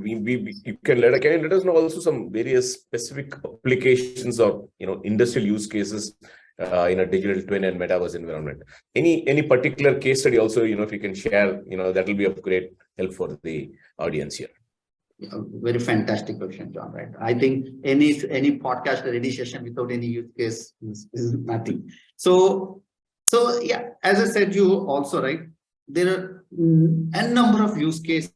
you can let us know also some various specific applications or industrial use cases in a digital twin and metaverse environment. Any particular case study also, if you can share, that will be of great help for the audience here. Yeah, very fantastic question, John. Right? I think any podcast or any session without any use case is nothing. So yeah, as I said, you also right. There are a number of use cases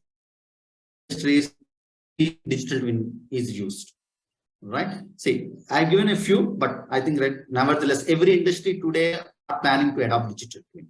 digital twin is used. Right? See, I've given a few, but I think that nevertheless, every industry today are planning to adopt digital twin.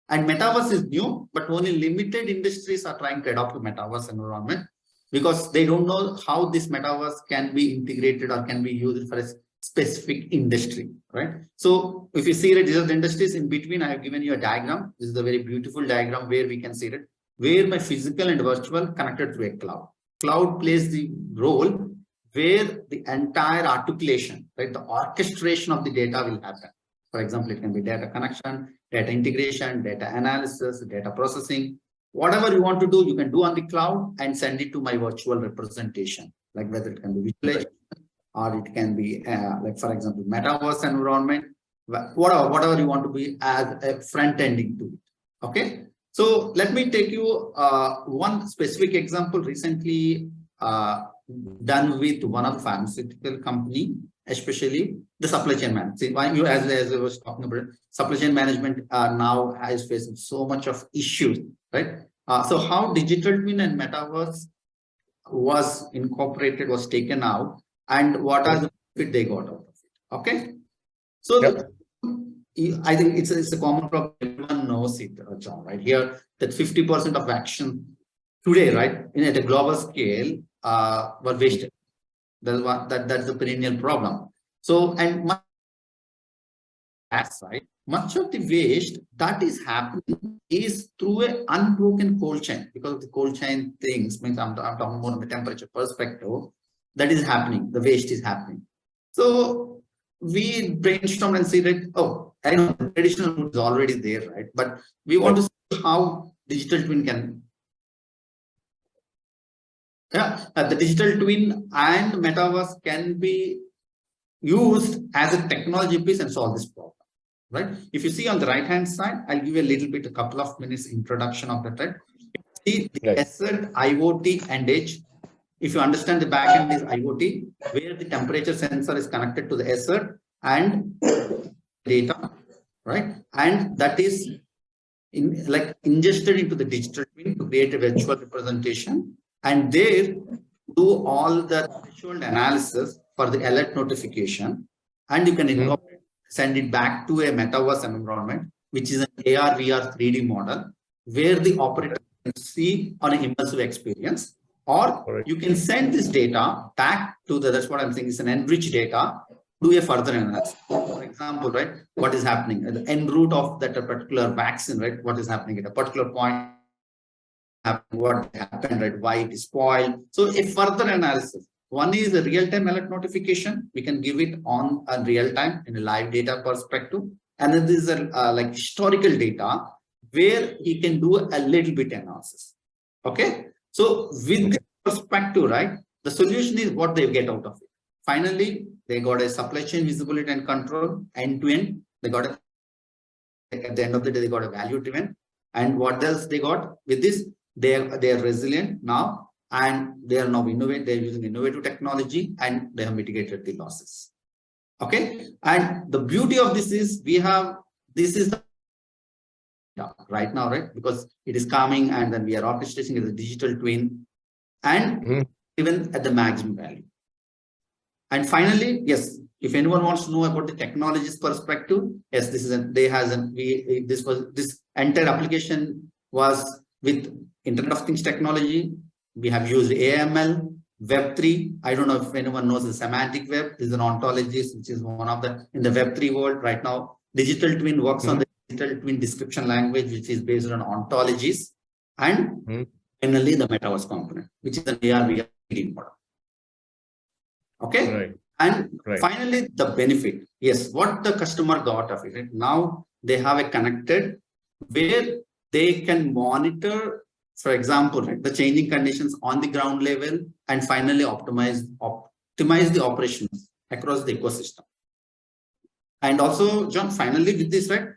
And metaverse is new, but only limited industries are trying to adopt the metaverse environment because they don't know how this metaverse can be integrated or can be used for a specific industry, right? So if you see that these are the industries in between, I have given you a diagram. This is a very beautiful diagram where we can see that where my physical and virtual connected to a cloud. Cloud plays the role where the entire articulation, right, the orchestration of the data will happen. For example, it can be data connection, data integration, data analysis, data processing. Whatever you want to do, you can do on the cloud and send it to my virtual representation, like whether it can be visualization or it can be like, for example, metaverse environment, whatever you want to be as a front ending to it. Okay. So let me take you one specific example recently done with one of the pharmaceutical company, especially the supply chain management. See, you as I was talking about, supply chain management now is facing so much of issues, right? So how digital twin and metaverse was incorporated, was taken out, and what are the benefit they got out of it? Okay, so I think it's a common problem. Everyone knows it, John. Right here, that 50% of action today, right, at a global scale, were wasted. That's the perennial problem. So, and much of the waste that is happening is through an unbroken cold chain, because the cold chain things means I'm talking more from a temperature perspective. That is happening. The waste is happening. So we brainstorm and see that, oh, I know the traditional route is already there, right? But we want to see how digital twin can. Yeah, the digital twin and metaverse can be used as a technology piece and solve this problem, right? If you see on the right hand side, I'll give you a couple of minutes introduction of that, right? See the asset, IoT and edge. If you understand the backend is IoT, where the temperature sensor is connected to the asset and data, right? And that is ingested into the digital twin to create a virtual representation. And there do all the threshold analysis for the alert notification, and you can send it back to a metaverse environment, which is an AR, VR, 3D model, where the operator can see on an immersive experience, or you can send this data back to that's what I'm saying is an enriched data, do a further analysis. For example, right, what is happening at the en route of that particular vaccine, right, what is happening at a particular point, what happened, right, why it is spoiled. So a further analysis. One is a real-time alert notification. We can give it on a real-time in a live data perspective. And then this is like historical data where he can do a little bit analysis. Okay. So with this perspective, right, the solution is what they get out of it. Finally, they got a supply chain visibility and control end-to-end. They got at the end of the day, they got a value driven. And what else they got with this? They are resilient now, and they are now innovative. They're using innovative technology, and they have mitigated the losses. Okay, and the beauty of this is this is the right now, right? Because it is coming, and then we are orchestrating as a digital twin, and even at the maximum value. And finally, yes, if anyone wants to know about the technologies perspective, yes, this entire application was with Internet of Things technology. We have used AML, Web3. I don't know if anyone knows the semantic web. This is an ontologist, which is one of the in the Web3 world right now. Digital twin works on the digital twin description language, which is based on ontologies, and finally the metaverse component, which is an AR/VR model. Okay, right. And finally the benefit. Yes, what the customer got of it. Now they have a connected where they can monitor for example, right, the changing conditions on the ground level, and finally optimize the operations across the ecosystem. And also, John, finally with this, right,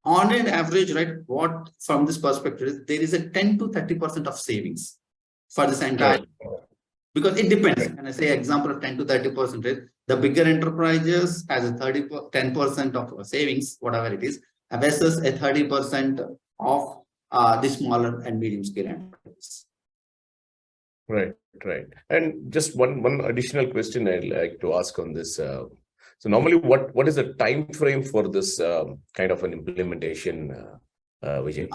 on an average, right, what from this perspective, there is a 10 to 30% of savings for this entire, because it depends. And I say example of 10 to 30%, right, the bigger enterprises has a 10% of savings, whatever it is, versus a 30% of the smaller and medium scale enterprises. Right. And just one additional question I'd like to ask on this. So normally, what is the time frame for this kind of an implementation, Vijay?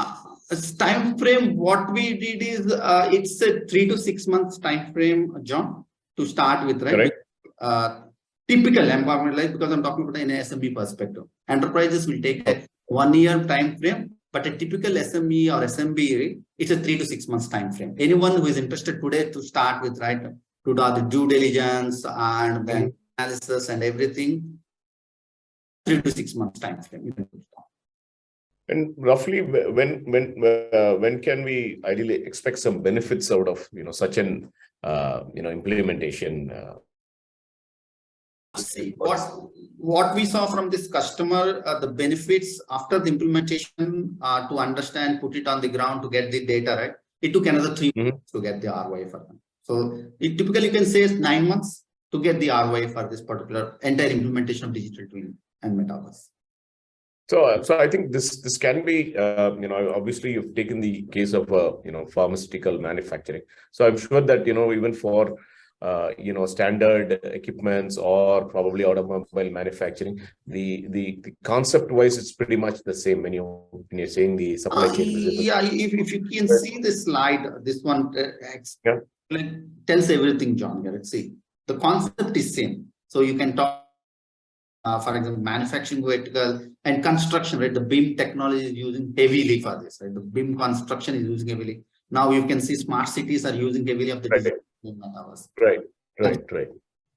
Time frame, what we did is it's a 3 to 6 months time frame, John, to start with, right? Typical environment, like, because I'm talking about in an SMB perspective. Enterprises will take a 1 year time frame, but a typical SME or SMB, it's a 3 to 6 months time frame. Anyone who is interested today to start with, right, to do the due diligence and then analysis and everything, 3 to 6 months time frame. And roughly, when can we ideally expect some benefits out of such an implementation? See, what we saw from this customer, the benefits after the implementation, to understand, put it on the ground, to get the data, right? It took another 3 months to get the ROI for them. So it typically, you can say, is 9 months to get the ROI for this particular entire implementation of digital twin and metaverse. So I think this can be, obviously you've taken the case of pharmaceutical manufacturing. So I'm sure that even for standard equipments or probably automobile manufacturing, the concept wise it's pretty much the same when you're saying the supply chain. Yeah, if you can see the slide, this one tells everything, John. Here, let's see, the concept is same. So you can talk, for example, manufacturing vertical and construction, right? The BIM technology is using heavily for this, right? The BIM construction is using heavily. Now you can see smart cities are using heavily of the digital metaverse. Right.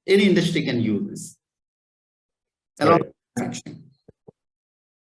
Any industry can use this. Along with manufacturing.